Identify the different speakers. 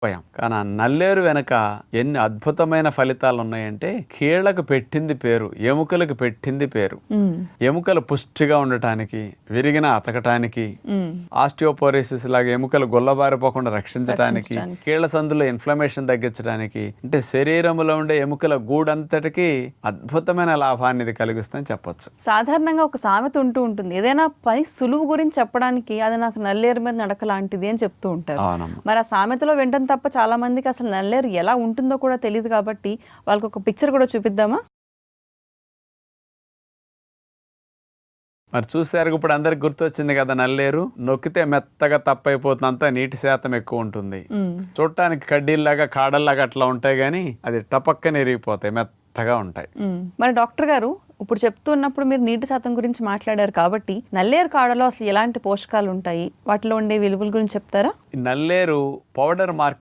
Speaker 1: పోయాం. కానీ ఆ నల్లేరు వెనక ఎన్ని అద్భుతమైన ఫలితాలు ఉన్నాయంటే, కీళ్లకు పెట్టింది పేరు, ఎముకలకు పెట్టింది పేరు. ఎముకలు పుష్టిగా ఉండటానికి, విరిగిన అతకటానికి, ఆస్టియోపోరోసిస్ లాగా ఎముకలు గుల్లబారిపోకుండా రక్షించడానికి, కీళ్ల సందులో ఇన్ఫ్లమేషన్ తగ్గించడానికి, అంటే శరీరంలో ఉండే ఎముకల గూడంతటికి అద్భుతమైన లాభాన్ని ఇది కలిగిస్తుందని చెప్పొచ్చు.
Speaker 2: సాధారణంగా ఒక సామెత ఉంటూ ఉంటుంది, ఏదైనా పని సులువు గురించి చెప్పడానికి అది నాకు నల్లేరు మీద నడక లాంటిది అని చెప్తూ ఉంటారు. మరి ఆ సామెతలో వెంటనే తప్ప చాలా మందికి అసలు నల్లేరు ఎలా ఉంటుందో కూడా తెలియదు. కాబట్టి వాళ్ళకి ఒక పిక్చర్ కూడా చూపిద్దామా?
Speaker 1: మరి చూసారు, ఇప్పుడు అందరికి గుర్తొచ్చింది కదా, నల్లేరు నొక్కితే మెత్తగా తప్పైపోతుంది, అంతా నీటి శాతం ఎక్కువ ఉంటుంది. చూడటానికి కడ్డీల్లాగా కాడల్లాగా అట్లా ఉంటాయి, కానీ అది టపక్కన ఎరిగిపోతాయి, మెత్తగా ఉంటాయి.
Speaker 2: మరి డాక్టర్ గారు ఇప్పుడు చెప్తున్నప్పుడు మీరు నీటి శాతం గురించి మాట్లాడారు కాబట్టి, నల్లేరు కాడలో అసలు ఎలాంటి పోషకాలు ఉంటాయి, వాటిలో ఉండే విలువల గురించి చెప్తారా?
Speaker 1: నల్లేరు పౌడర్ మార్క్